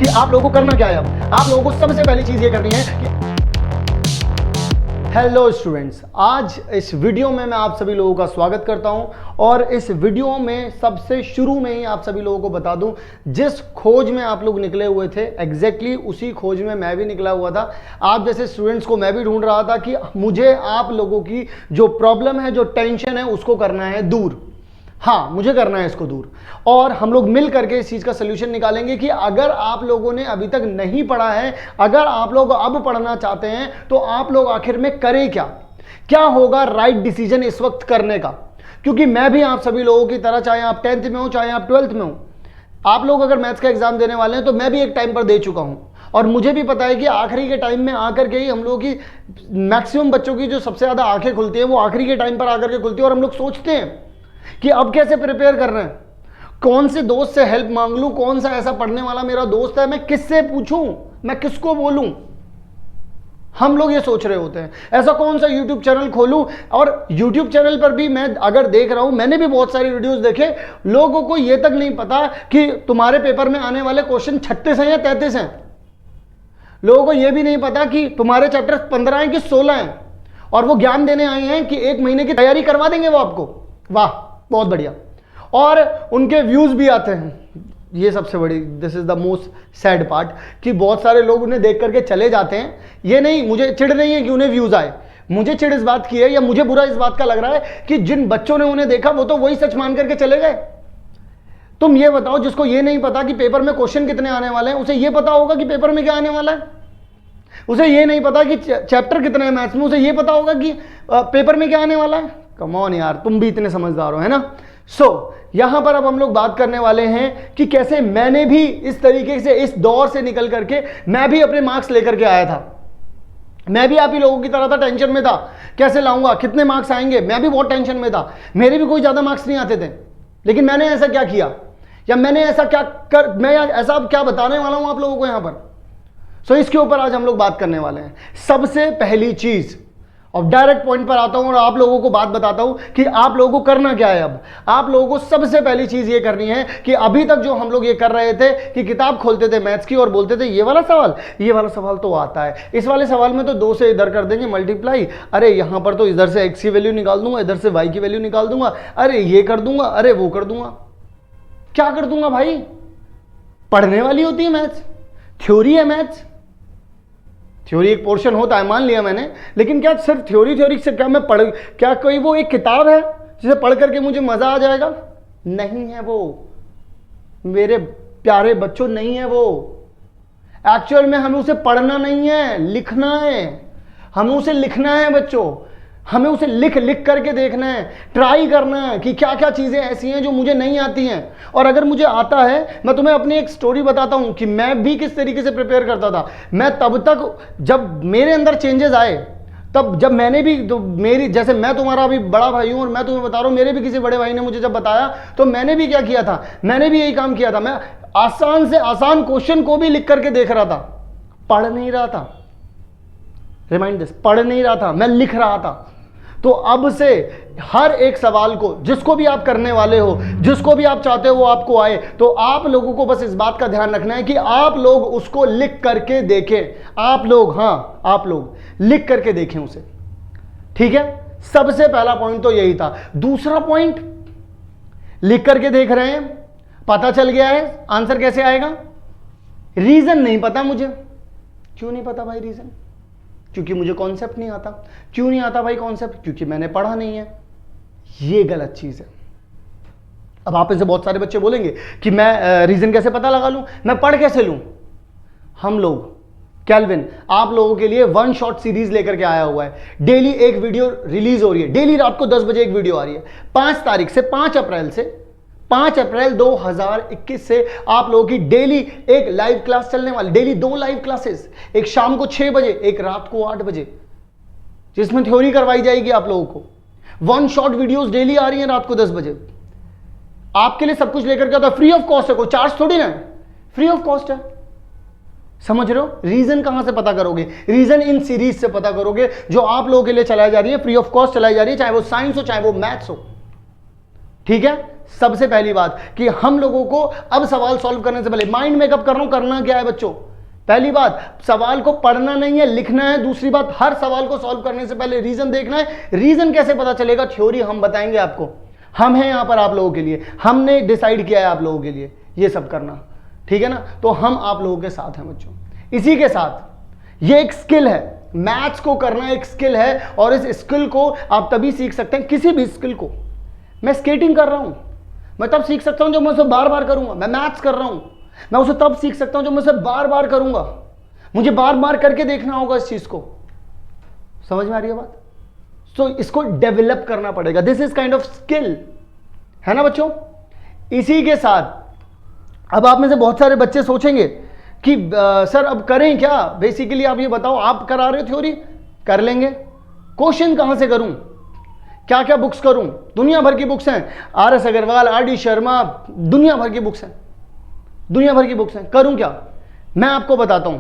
कि आप लोगों को करना क्या है। अब आप लोगों को सबसे पहली चीज ये करनी है कि हेलो स्टूडेंट्स, आज इस वीडियो में मैं आप सभी लोगों का स्वागत करता हूं और इस वीडियो में सबसे शुरू में ही आप सभी लोगों को बता दूं, जिस खोज में आप लोग निकले हुए थे एग्जैक्टली उसी खोज में मैं भी निकला हुआ था। आप जैसे स्टूडेंट्स को मैं भी ढूंढ रहा था कि मुझे आप लोगों की जो प्रॉब्लम है, जो टेंशन है, उसको करना है दूर। हाँ, मुझे करना है इसको दूर और हम लोग मिल करके इस चीज़ का सोल्यूशन निकालेंगे कि अगर आप लोगों ने अभी तक नहीं पढ़ा है, अगर आप लोग अब पढ़ना चाहते हैं, तो आप लोग आखिर में करें क्या होगा राइट डिसीजन इस वक्त करने का। क्योंकि मैं भी आप सभी लोगों की तरह, चाहे आप 10th में हो चाहे आप 12th में हो, आप लोग अगर मैथ्स का एग्जाम देने वाले हैं तो मैं भी एक टाइम पर दे चुका हूं और मुझे भी पता है कि आखिरी के टाइम में आकर के ही हम लोगों की मैक्सिमम बच्चों की जो सबसे ज़्यादा आंखें खुलती हैं वो आखिरी के टाइम पर आकर के खुलती है और हम लोग सोचते हैं कि अब कैसे प्रिपेयर कर रहे हैं, कौन से दोस्त से हेल्प मांग लूं, कौन सा ऐसा पढ़ने वाला मेरा दोस्त है, मैं किससे पूछूं, मैं किसको बोलूं। हम लोग ये सोच रहे होते हैं ऐसा कौन सा YouTube चैनल खोलूं। और YouTube चैनल पर भी मैं अगर देख रहा हूं, मैंने भी बहुत सारी वीडियोस देखे, लोगों को ये तक नहीं पता कि तुम्हारे पेपर में आने वाले क्वेश्चन 36 हैं या 33 हैं। लोगों को यह भी नहीं पता कि तुम्हारे चैप्टर 15 हैं कि 16 हैं और वो ज्ञान देने आए हैं कि 1 महीने की तैयारी करवा देंगे वो आपको। वाह, बहुत बढ़िया। और उनके व्यूज भी आते हैं। ये सबसे बड़ी, this is the most sad part, कि बहुत सारे लोग उन्हें देख करके चले जाते हैं। ये नहीं, मुझे चिढ़ नहीं है कि उन्हें व्यूज आए, मुझे चिढ़ इस बात की है या मुझे बुरा इस बात का लग रहा है कि जिन बच्चों ने उन्हें देखा वो तो वही सच मान करके चले गए। तुम ये बताओ, जिसको ये नहीं पता कि पेपर में क्वेश्चन कितने आने वाले हैं, उसे ये पता होगा कि पेपर में क्या आने वाला है। उसे ये नहीं पता कि चैप्टर कितने हैं मैथ्स में, उसे ये पता होगा कि पेपर में क्या आने वाला है। कम ऑन यार, तुम भी इतने समझदार हो, है ना। यहां पर अब हम लोग बात करने वाले हैं कि कैसे मैंने भी इस तरीके से, इस दौर से निकल करके मैं भी अपने मार्क्स लेकर के आया था। मैं भी आप ही लोगों की तरह था, टेंशन में था कैसे लाऊंगा, कितने मार्क्स आएंगे। मैं भी बहुत टेंशन में था, मेरे भी कोई ज्यादा मार्क्स नहीं आते थे। लेकिन मैंने ऐसा क्या किया या मैंने ऐसा क्या कर, मैं ऐसा अब क्या बताने वाला हूं आप लोगों को यहां पर। इसके ऊपर आज हम लोग बात करने वाले हैं। सबसे पहली चीज, और डायरेक्ट पॉइंट पर आता हूं और आप लोगों को बात बताता हूं कि आप लोगों को करना क्या है। अब आप लोगों को सबसे पहली चीज ये करनी है कि अभी तक जो हम लोग ये कर रहे थे कि किताब खोलते थे मैथ्स की और बोलते थे ये वाला सवाल तो आता है, इस वाले सवाल में तो 2 से इधर कर देंगे मल्टीप्लाई, अरे यहां पर तो इधर से x की वैल्यू निकाल दूंगा, इधर से y की वैल्यू निकाल दूंगा, अरे ये कर दूंगा, अरे वो कर दूंगा। क्या कर दूंगा भाई? पढ़ने वाली होती है मैथ्स, थ्योरी है मैथ्स। थ्योरी एक पोर्शन होता है, मान लिया मैंने, लेकिन क्या सिर्फ थ्योरी से क्या मैं पढ़, क्या कोई वो एक किताब है जिसे पढ़ करके मुझे मजा आ जाएगा? नहीं है वो मेरे प्यारे बच्चों, नहीं है वो। एक्चुअल में हमें उसे पढ़ना नहीं है, लिखना है। हमें उसे लिखना है बच्चों, हमें उसे लिख करके देखना है, ट्राई करना है कि क्या क्या चीजें ऐसी हैं जो मुझे नहीं आती हैं। और अगर मुझे आता है, मैं तुम्हें अपनी एक स्टोरी बताता हूं कि मैं भी किस तरीके से प्रिपेयर करता था। मैं तब तक, जब मेरे अंदर चेंजेस आए, तब जब मैंने भी, तो मेरी, जैसे मैं तुम्हारा अभी बड़ा भाई हूं और मैं तुम्हें बता रहा हूं, मेरे भी किसी बड़े भाई ने मुझे जब बताया तो मैंने भी क्या किया था, मैंने भी यही काम किया था। मैं आसान से आसान क्वेश्चन को भी लिख करके देख रहा था, पढ़ नहीं रहा था। रिमाइंड दिस, पढ़ नहीं रहा था, मैं लिख रहा था। तो अब से हर एक सवाल को, जिसको भी आप करने वाले हो, जिसको भी आप चाहते हो वो आपको आए, तो आप लोगों को बस इस बात का ध्यान रखना है कि आप लोग उसको लिख करके देखें। आप लोग, हाँ आप लोग लिख करके देखें उसे, ठीक है। सबसे पहला पॉइंट तो यही था। दूसरा पॉइंट, लिख करके देख रहे हैं, पता चल गया है आंसर कैसे आएगा। रीजन नहीं पता मुझे। क्यों नहीं पता भाई रीजन? क्योंकि मुझे कॉन्सेप्ट नहीं आता। क्यों नहीं आता भाई कॉन्सेप्ट? क्योंकि मैंने पढ़ा नहीं है। ये गलत चीज है। अब आप में से बहुत सारे बच्चे बोलेंगे कि मैं रीजन कैसे पता लगा लूं, मैं पढ़ कैसे लूं। हम लोग, कैल्विन आप लोगों के लिए 1 शॉट सीरीज लेकर के आया हुआ है। डेली एक वीडियो रिलीज हो रही है, डेली रात को 10 बजे एक वीडियो आ रही है। 5 तारीख से, 5 अप्रैल 2021 से आप लोगों की डेली एक लाइव क्लास चलने वाली, डेली 2 लाइव क्लासेस, एक शाम को 6 बजे, एक रात को 8 बजे, जिसमें थ्योरी करवाई जाएगी आप लोगों को। 1 शॉट वीडियोस डेली आ रही हैं रात को 10 बजे। आपके लिए सब कुछ लेकर के आता है, फ्री ऑफ कॉस्ट है, कोई चार्ज थोड़ी ना, फ्री ऑफ कॉस्ट है। समझ रहे हो? रीजन कहां से पता करोगे? रीजन इन सीरीज से पता करोगे जो आप लोगों के लिए चलाई जा रही है, फ्री ऑफ कॉस्ट चलाई जा रही है, चाहे वो साइंस हो चाहे वो मैथ्स हो। ठीक है, सबसे पहली बात कि हम लोगों को अब सवाल सॉल्व करने से पहले माइंड मेकअप कर रहा हूं, करना क्या है बच्चों? पहली बात, सवाल को पढ़ना नहीं है, लिखना है। दूसरी बात, हर सवाल को सॉल्व करने से पहले रीजन देखना है। रीजन कैसे पता चलेगा? थ्योरी हम बताएंगे आपको, हम हैं यहां पर आप लोगों के लिए, हमने डिसाइड किया है आप लोगों के लिए ये सब करना, ठीक है ना? तो हम आप लोगों के साथ हैं बच्चों। इसी के साथ ये एक स्किल है, मैथ्स को करना एक स्किल है, और इस स्किल को आप तभी सीख सकते हैं, किसी भी स्किल को। मैं स्केटिंग कर रहा हूं, मैं तब सीख सकता हूं जब मैं उसे बार बार करूंगा। मैं मैथ्स कर रहा हूं, मैं उसे तब सीख सकता हूं जब मैं उसे बार बार करूंगा। मुझे बार बार करके देखना होगा इस चीज को। समझ में आ रही है बात? सो इसको डेवलप करना पड़ेगा। This is kind of skill, है ना बच्चों? इसी के साथ अब आप में से बहुत सारे बच्चे सोचेंगे कि सर अब करें क्या? बेसिकली आप ये बताओ, आप करा रहे हो थ्योरी, कर लेंगे, क्वेश्चन कहां से करूं, क्या क्या बुक्स करूं? दुनिया भर की बुक्स हैं, RS अग्रवाल, RD शर्मा, दुनिया भर की बुक्स हैं, दुनिया भर की बुक्स हैं। करूं क्या? मैं आपको बताता हूं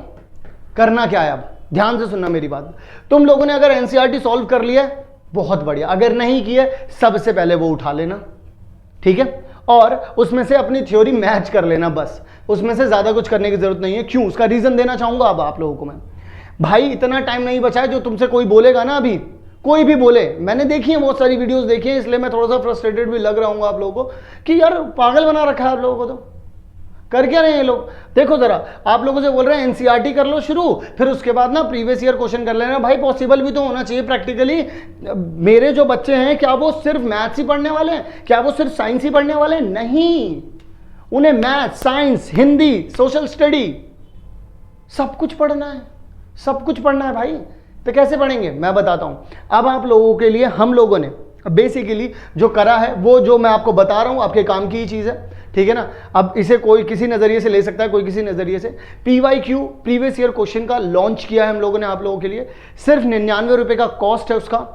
करना क्या है। अब ध्यान से सुनना मेरी बात। तुम लोगों ने अगर NCERT सॉल्व कर लिया है, बहुत बढ़िया। अगर नहीं किया, सबसे पहले वो उठा लेना, ठीक है? और उसमें से अपनी थ्योरी मैच कर लेना, बस। उसमें से ज्यादा कुछ करने की जरूरत नहीं है। क्यों? उसका रीजन देना चाहूंगा अब आप लोगों को मैं। भाई इतना टाइम नहीं बचा है, जो तुमसे कोई बोलेगा ना, अभी कोई भी बोले, मैंने देखी है, बहुत सारी वीडियोस देखी है, इसलिए मैं थोड़ा सा फ्रस्ट्रेटेड भी लग रहा हूँ आप लोगों को कि यार पागल बना रखा है आप लोगों को। तो कर क्या रहे हैं ये लोग? देखो जरा, आप लोगों से बोल रहे हैं NCERT कर लो शुरू, फिर उसके बाद ना प्रीवियस ईयर क्वेश्चन कर लेना। भाई पॉसिबल भी तो होना चाहिए प्रैक्टिकली। मेरे जो बच्चे हैं, क्या वो सिर्फ मैथ्स ही पढ़ने वाले हैं? क्या वो सिर्फ साइंस ही पढ़ने वाले हैं? नहीं, उन्हें maths, science, Hindi, social study, सब कुछ पढ़ना है, सब कुछ पढ़ना है भाई। तो कैसे पढ़ेंगे मैं बताता हूं। अब आप लोगों के लिए हम लोगों ने बेसिकली जो करा है, वो जो मैं आपको बता रहा हूं आपके काम की ही चीज है, ठीक है ना? अब इसे कोई किसी नजरिए से ले सकता है, कोई किसी नजरिए से। PYQ प्रीवियस ईयर क्वेश्चन का लॉन्च किया है हम लोगों ने आप लोगों के लिए। सिर्फ 99 रुपए का कॉस्ट है उसका,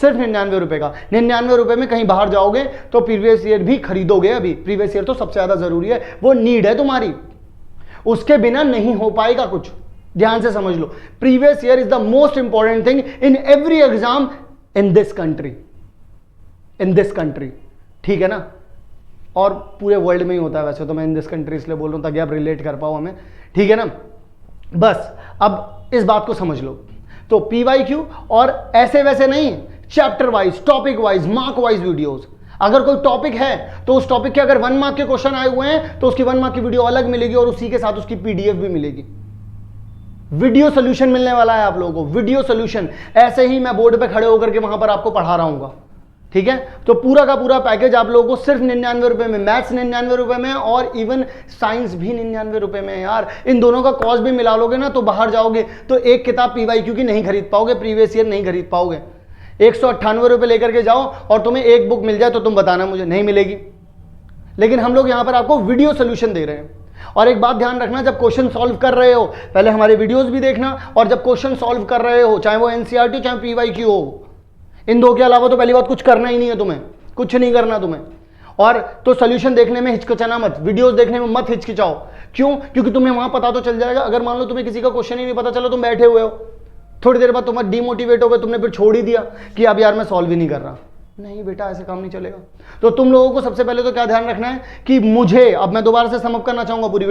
सिर्फ 99 रुपए का। 99 रुपए में कहीं बाहर जाओगे तो प्रीवियस ईयर भी खरीदोगे। अभी प्रीवियस ईयर तो सबसे ज्यादा जरूरी है, वो नीड है तुम्हारी, उसके बिना नहीं हो पाएगा कुछ। ध्यान से समझ लो, previous year is the most important thing in every exam in this country, in this country, ठीक है ना? और पूरे वर्ल्ड में ही होता है वैसे तो, मैं इन दिस कंट्री इसलिए बोल रहा हूं ताकि आप रिलेट कर पाओ हमें, ठीक है ना? बस अब इस बात को समझ लो। तो PYQ, और ऐसे वैसे नहीं, chapter wise, topic wise, mark wise videos. अगर कोई टॉपिक है तो उस टॉपिक के अगर 1 मार्क के क्वेश्चन आए हुए हैं तो उसकी 1 मार्क की वीडियो अलग मिलेगी, और उसी के साथ उसकी PDF भी मिलेगी। वीडियो सोल्यूशन मिलने वाला है आप लोगों को, वीडियो सोल्यूशन। ऐसे ही मैं बोर्ड पे खड़े होकर के वहां पर आपको पढ़ा रहा हूंगा, ठीक है? तो पूरा का पूरा पैकेज आप लोगों को सिर्फ 99 रुपए में, मैथ्स 99 रुपए में, और इवन साइंस भी 99 रुपए में। यार इन दोनों का कॉस्ट भी मिला लोगे ना तो बाहर जाओगे तो एक किताब PYQ की नहीं खरीद पाओगे, प्रीवियस ईयर नहीं खरीद पाओगे। 198 रुपए लेकर के जाओ और तुम्हें एक बुक मिल जाए तो तुम बताना मुझे, नहीं मिलेगी। लेकिन हम लोग यहां पर आपको वीडियो सोल्यूशन दे रहे हैं। और एक बात ध्यान रखना, जब क्वेश्चन सॉल्व कर रहे हो पहले हमारे वीडियोस भी देखना, और जब क्वेश्चन सॉल्व कर रहे हो, चाहे वो NCERT हो चाहे PYQ हो, इन दो के अलावा तो पहली बात कुछ करना ही नहीं है तुम्हें, कुछ नहीं करना तुम्हें। और तो सोल्यूशन देखने में हिचकिचाना मत, वीडियोस देखने में मत हिचकिचाओ। क्यों? क्योंकि तुम्हें वहां पता तो चल जाएगा। अगर मान लो तुम्हें किसी का क्वेश्चन ही नहीं पता चलो, तुम बैठे हुए हो, थोड़ी देर बाद तुम्हारा डिमोटिवेट हो गए, तुमने फिर छोड़ ही दिया कि अब यार मैं सॉल्व ही नहीं कर रहा। नहीं बेटा, ऐसे काम नहीं चलेगा। तो तुम लोगों को सबसे पहले तो क्या ध्यान रखना है कि मुझे, अब मैं दोबारा से समअप करना चाहूंगा पूरी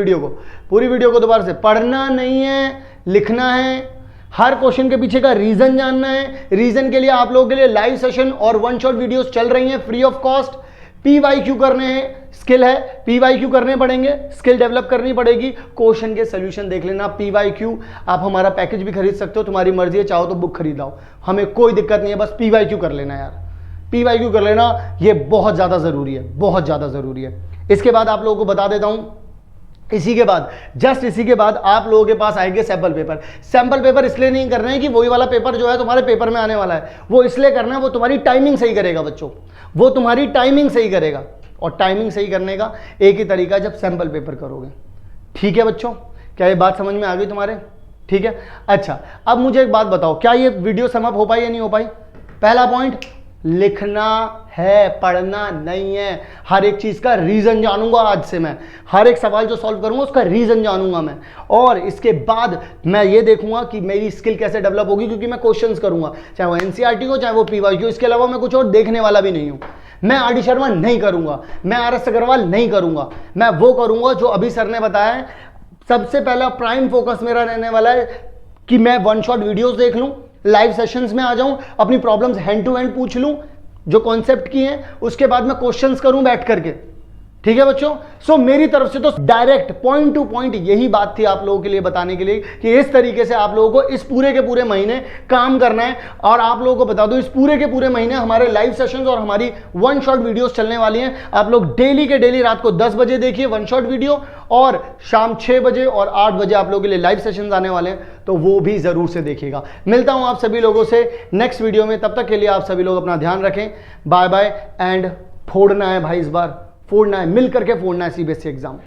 वीडियो को दोबारा से पढ़ना नहीं है, लिखना है। हर क्वेश्चन के पीछे का रीजन जानना है। रीजन के लिए आप लोगों के लिए लाइव सेशन और 1 शॉट वीडियोस चल रही हैं फ्री ऑफ कॉस्ट। PYQ करने हैं, स्किल है, PYQ करने पड़ेंगे, स्किल डेवलप करनी पड़ेगी। क्वेश्चन के सोल्यूशन देख लेना। PYQ आप हमारा पैकेज भी खरीद सकते हो, तुम्हारी मर्जी है, चाहो तो बुक खरीद लाओ, हमें कोई दिक्कत नहीं है। बस PYQ कर लेना यार, PYQ कर लेना, ये बहुत ज्यादा जरूरी है, बहुत ज्यादा जरूरी है। इसके बाद आप लोगों को बता देता हूं, इसी के बाद, जस्ट इसी के बाद आप लोगों के पास आएंगे सैंपल पेपर। सैंपल पेपर इसलिए नहीं करना है कि वही वाला पेपर जो है तुम्हारे पेपर में आने वाला है, वो इसलिए करना है, वो तुम्हारी टाइमिंग सही करेगा बच्चों, वो तुम्हारी टाइमिंग सही करेगा। और टाइमिंग सही करने का एक ही तरीका है, जब सैंपल पेपर करोगे। ठीक है बच्चों, क्या ये बात समझ में आ गई तुम्हारे? ठीक है, अच्छा अब मुझे एक बात बताओ, क्या ये वीडियो समअप हो पाई या नहीं हो पाई? पहला पॉइंट, लिखना है, पढ़ना नहीं है। हर एक चीज का रीजन जानूंगा आज से मैं, हर एक सवाल जो सॉल्व करूंगा उसका रीजन जानूंगा मैं, और इसके बाद मैं ये देखूंगा कि मेरी स्किल कैसे डेवलप होगी, क्योंकि मैं क्वेश्चंस करूंगा, चाहे वो NCERT हो चाहे वो PYQ। इसके अलावा मैं कुछ और देखने वाला भी नहीं हूं। मैं आर डी शर्मा नहीं करूंगा, मैं आर एस अग्रवाल नहीं करूंगा, मैं वो करूंगा जो अभी सर ने बताया है। सबसे पहला प्राइम फोकस मेरा रहने वाला है कि मैं वन शॉट वीडियोस देख लूं, लाइव सेशंस में आ जाऊं, अपनी प्रॉब्लम्स हैंड टू हैंड पूछ लूं जो कॉन्सेप्ट की हैं, उसके बाद मैं क्वेश्चंस करूं बैठ करके। ठीक है बच्चों, सो मेरी तरफ से तो डायरेक्ट पॉइंट टू पॉइंट यही बात थी आप लोगों के लिए बताने के लिए कि इस तरीके से आप लोगों को इस पूरे के पूरे महीने काम करना है। और आप लोगों को बता दूं, इस पूरे के पूरे महीने हमारे लाइव सेशंस और हमारी वन शॉट वीडियोस चलने वाली हैं। आप लोग डेली के डेली रात को 10 बजे देखिए वन शॉट वीडियो, और शाम 6 बजे और 8 बजे आप लोगों के लिए लाइव सेशंस आने वाले हैं, तो वो भी जरूर से देखिएगा। मिलता हूं आप सभी लोगों से नेक्स्ट वीडियो में, तब तक के लिए आप सभी लोग अपना ध्यान रखें। बाय बाय एंड फोड़ना है भाई, इस बार फोड़ना है, मिल करके फोड़ना है सीबीएसई एग्जाम।